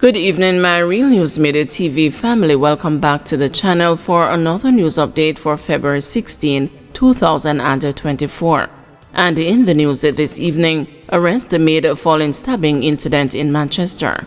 Good evening, my Real News Midday TV family. Welcome back to the channel for another news update for February 16, 2024. And in the news this evening, arrest made following stabbing incident in Manchester.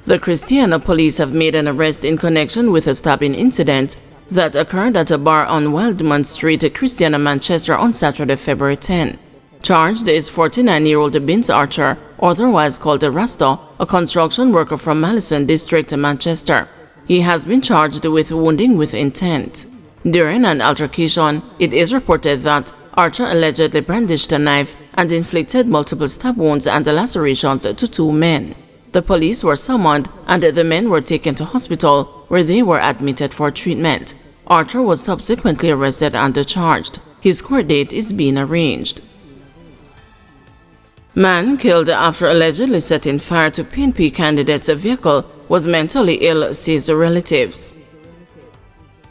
The Christiana police have made an arrest in connection with a stabbing incident that occurred at a bar on Wildman Street, Christiana, Manchester on Saturday, February 10. Charged is 49-year-old Vince Archer, otherwise called Rasta, a construction worker from Malison District, Manchester. He has been charged with wounding with intent. During an altercation, it is reported that Archer allegedly brandished a knife and inflicted multiple stab wounds and lacerations to two men. The police were summoned and the men were taken to hospital where they were admitted for treatment. Archer was subsequently arrested and charged. His court date is being arranged. Man killed after allegedly setting fire to PNP candidate's vehicle was mentally ill, says relatives.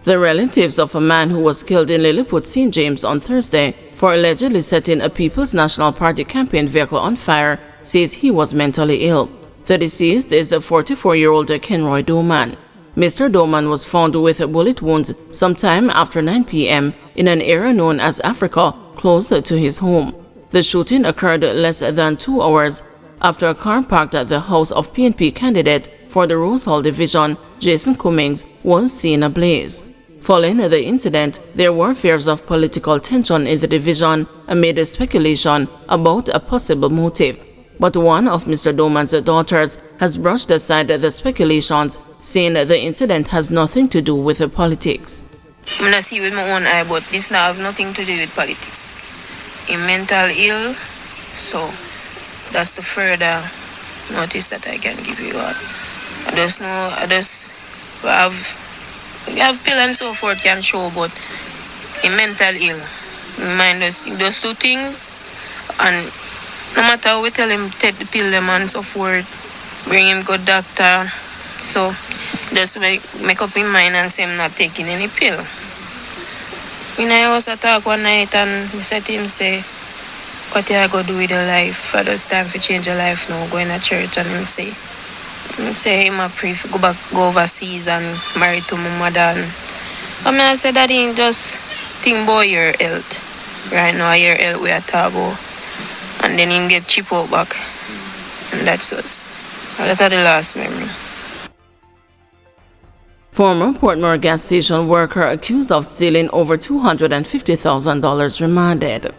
The relatives of a man who was killed in Lilliput, St. James on Thursday for allegedly setting a People's National Party campaign vehicle on fire says he was mentally ill. The deceased is a 44-year-old Kenroy Doman. Mr. Doman was found with bullet wounds sometime after 9 p.m. in an area known as Africa, close to his home. The shooting occurred less than 2 hours after a car parked at the house of PNP candidate for the Rose Hall division, Jason Cummings, was seen ablaze. Following the incident, there were fears of political tension in the division amid speculation about a possible motive. But one of Mr. Doman's daughters has brushed aside the speculations, saying the incident has nothing to do with politics. I'm not see with my own eye, but this now have nothing to do with politics. I'm mental ill, so that's the further notice that I can give you all. I just have pill and so forth can show, but I'm mental ill. My mind does two things, and no matter how we tell him take the pill them and so forth, bring him good doctor, so just make up his mind and say I'm not taking any pill. When I was attacked one night and I said to him, say, what you go do with your life? For those time to change your life now, going to church, and him say, hey, I pray for go overseas and marry to my mother. And I said that he just think about your health. Right now, your health we are talking about. And then he get cheap out back. And that's the last memory. Former Portmore gas station worker accused of stealing over $250,000 remanded.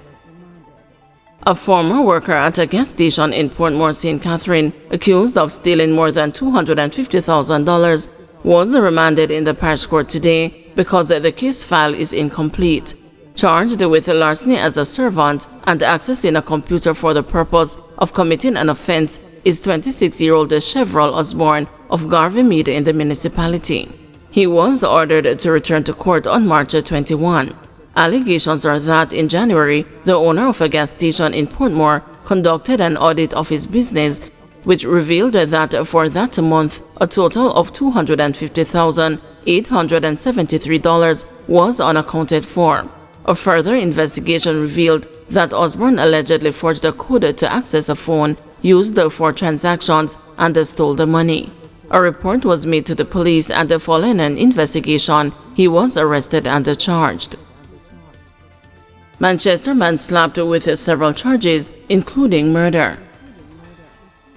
A former worker at a gas station in Portmore, St. Catherine, accused of stealing more than $250,000, was remanded in the parish court today because the case file is incomplete. Charged with larceny as a servant and accessing a computer for the purpose of committing an offense is 26-year-old Chevrolet Osborne of Garvey Mead in the municipality. He was ordered to return to court on March 21. Allegations are that in January, the owner of a gas station in Portmore conducted an audit of his business, which revealed that for that month, a total of $250,873 was unaccounted for. A further investigation revealed that Osborne allegedly forged a code to access a phone used for transactions and stole the money. A report was made to the police, and following an investigation, he was arrested and charged. Manchester man slapped with several charges, including murder.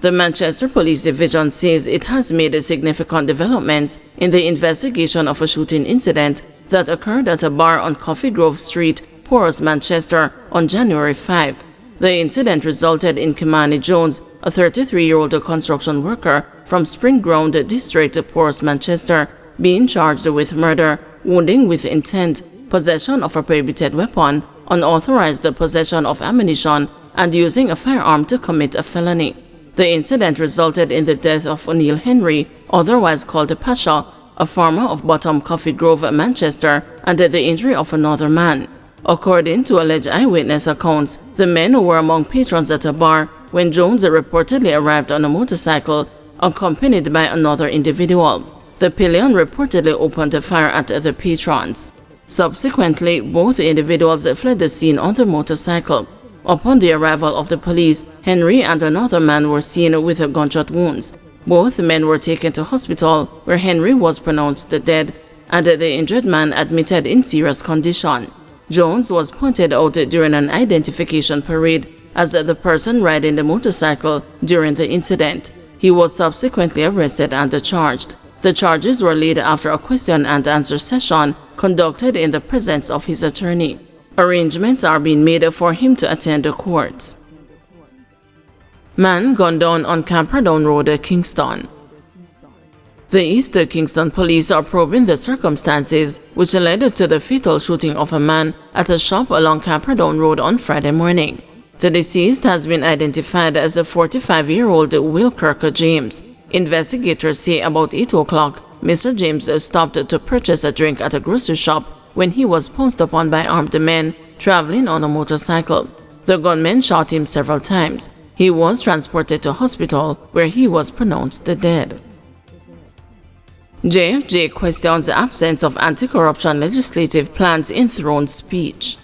The Manchester Police Division says it has made significant developments in the investigation of a shooting incident that occurred at a bar on Coffee Grove Street, Portmore, Manchester on January 5. The incident resulted in Kimani Jones, a 33-year-old construction worker from Spring Ground District, Portmore, Manchester, being charged with murder, wounding with intent, possession of a prohibited weapon, unauthorized possession of ammunition, and using a firearm to commit a felony. The incident resulted in the death of O'Neill Henry, otherwise called Pasha, a farmer of Bottom Coffee Grove, Manchester, and the injury of another man. According to alleged eyewitness accounts, the men were among patrons at a bar when Jones reportedly arrived on a motorcycle, accompanied by another individual. The pillion reportedly opened fire at the patrons. Subsequently, both individuals fled the scene on the motorcycle. Upon the arrival of the police, Henry and another man were seen with gunshot wounds. Both men were taken to hospital, where Henry was pronounced dead and the injured man admitted in serious condition. Jones was pointed out during an identification parade as the person riding the motorcycle during the incident. He was subsequently arrested and charged. The charges were laid after a question and answer session conducted in the presence of his attorney. Arrangements are being made for him to attend the court. Man gunned down on Camperdown Road, Kingston. The East Kingston police are probing the circumstances which led to the fatal shooting of a man at a shop along Camperdown Road on Friday morning. The deceased has been identified as a 45-year-old Wilkirk James. Investigators say about 8 o'clock, Mr. James stopped to purchase a drink at a grocery shop when he was pounced upon by armed men traveling on a motorcycle. The gunmen shot him several times. He was transported to hospital where he was pronounced dead. JFJ questions the absence of anti-corruption legislative plans in throne speech.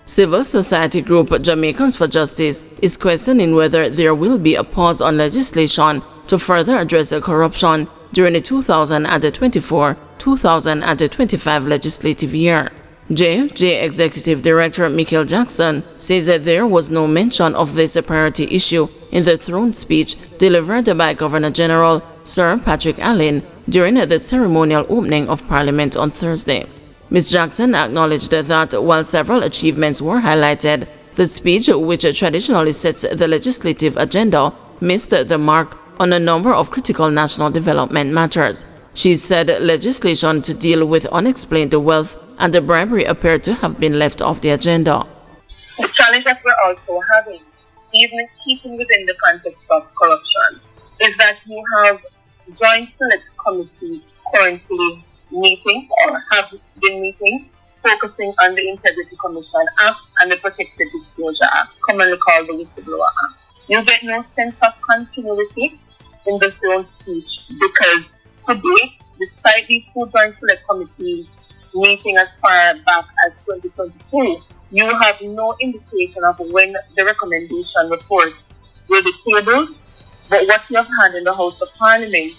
Civil society group Jamaicans for Justice is questioning whether there will be a pause on legislation to further address corruption during the 2024-2025 legislative year. JFJ Executive Director Michael Jackson says that there was no mention of this priority issue in the throne speech delivered by Governor General Sir Patrick Allen during the ceremonial opening of Parliament on Thursday. Ms. Jackson acknowledged that while several achievements were highlighted, the speech, which traditionally sets the legislative agenda, missed the mark on a number of critical national development matters. She said legislation to deal with unexplained wealth and bribery appeared to have been left off the agenda. The challenge that we're also having, even keeping within the context of corruption, is that you have joint select committees currently meeting or have been meeting, focusing on the Integrity Commission Act and the Protected Disclosure Act, commonly called the Whistleblower Act. You get no sense of continuity in the throne speech because today, despite these two joint select committees meeting as far back as 2022, you have no indication of when the recommendation report will be tabled. But what you have had in the House of Parliament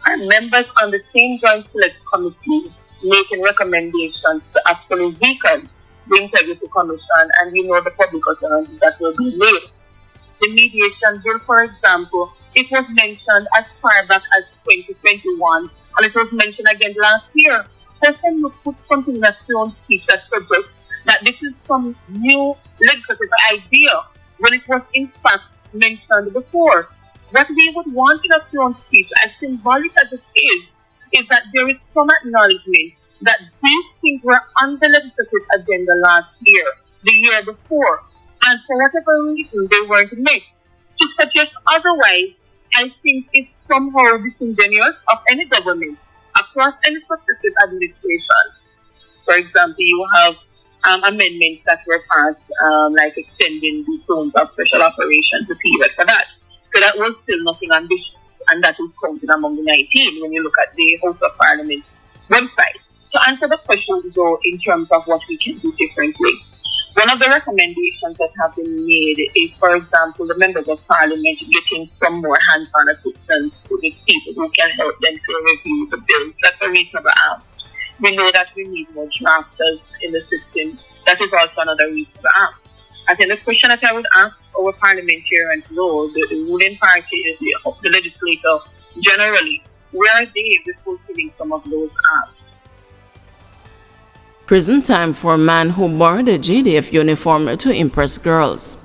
are members on the same joint select committee making recommendations to actually weaken the Integrity Commission, and you know the public utterances that will be made. The mediation bill, for example, it was mentioned as far back as 2021, and it was mentioned again last year. How can you put something in a throne speech that suggests that this is some new legislative idea when it was in fact mentioned before? What we would want in a throne speech, as symbolic as it is that there is some acknowledgement that these things were on the legislative agenda last year, the year before, and for whatever reason they weren't met. To suggest otherwise, I think is somehow disingenuous of any government across any successive administration. For example, you have amendments that were passed, like extending the zones of special operations, the period for that. So that was still nothing ambitious, and that is counted among the 19 when you look at the House of Parliament website. To answer the question, though, in terms of what we can do differently, one of the recommendations that have been made is, for example, the members of Parliament getting some more hands-on assistance to the people who can help them to review the bills. That's a reasonable ask. We know that we need more drafters in the system. That is also another reasonable ask. I think the question that I would ask our parliamentarians, though, the ruling party, the legislator generally, where are they with fulfilling some of those asks? Prison time for a man who borrowed a JDF uniform to impress girls.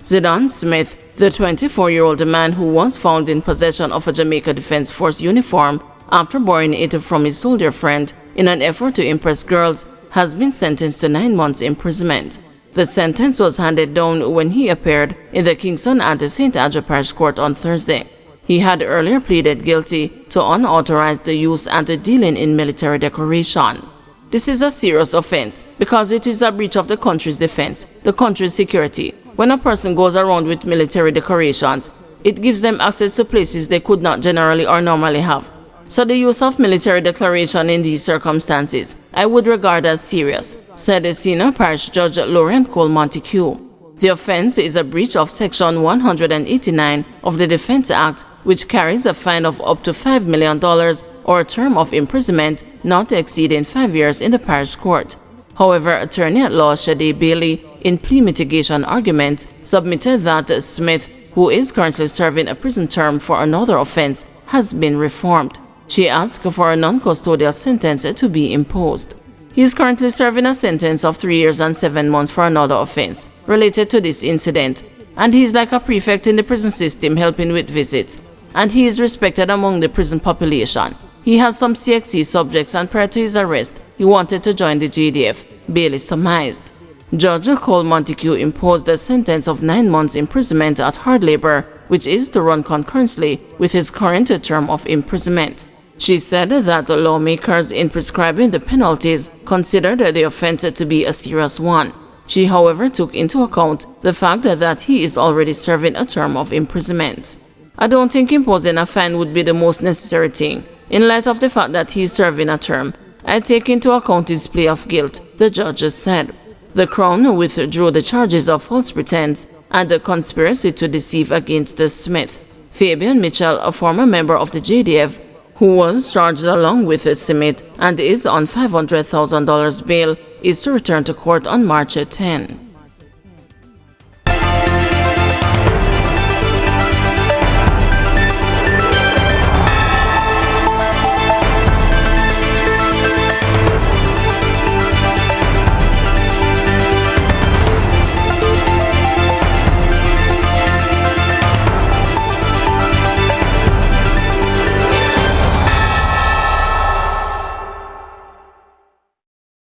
Zidan Smith, the 24-year-old man who was found in possession of a Jamaica Defense Force uniform after borrowing it from his soldier friend in an effort to impress girls, has been sentenced to 9 months imprisonment. The sentence was handed down when he appeared in the Kingston and St. Andrew Parish Court on Thursday. He had earlier pleaded guilty to unauthorized use and dealing in military decoration. This is a serious offense because it is a breach of the country's defense, the country's security. When a person goes around with military decorations, it gives them access to places they could not generally or normally have. So the use of military declaration in these circumstances, I would regard as serious, said the senior parish judge Laurent Cole Montague. The offense is a breach of Section 189 of the Defense Act, which carries a fine of up to $5 million or a term of imprisonment not exceeding 5 years in the parish court. However, attorney-at-law Shade Bailey, in plea mitigation arguments, submitted that Smith, who is currently serving a prison term for another offense, has been reformed. She asked for a non-custodial sentence to be imposed. He is currently serving a sentence of 3 years and 7 months for another offense related to this incident, and he is like a prefect in the prison system helping with visits, and he is respected among the prison population. He has some CXC subjects, and prior to his arrest, he wanted to join the JDF, Bailey surmised. Judge Cole Montague imposed a sentence of 9 months imprisonment at hard labor, which is to run concurrently with his current term of imprisonment. She said that the lawmakers, in prescribing the penalties, considered the offense to be a serious one. She, however, took into account the fact that he is already serving a term of imprisonment. I don't think imposing a fine would be the most necessary thing. In light of the fact that he is serving a term, I take into account his plea of guilt, the judge said. The Crown withdrew the charges of false pretense and the conspiracy to deceive against Smith. Fabian Mitchell, a former member of the JDF, who was charged along with Smith and is on $500,000 bail, is to return to court on March 10.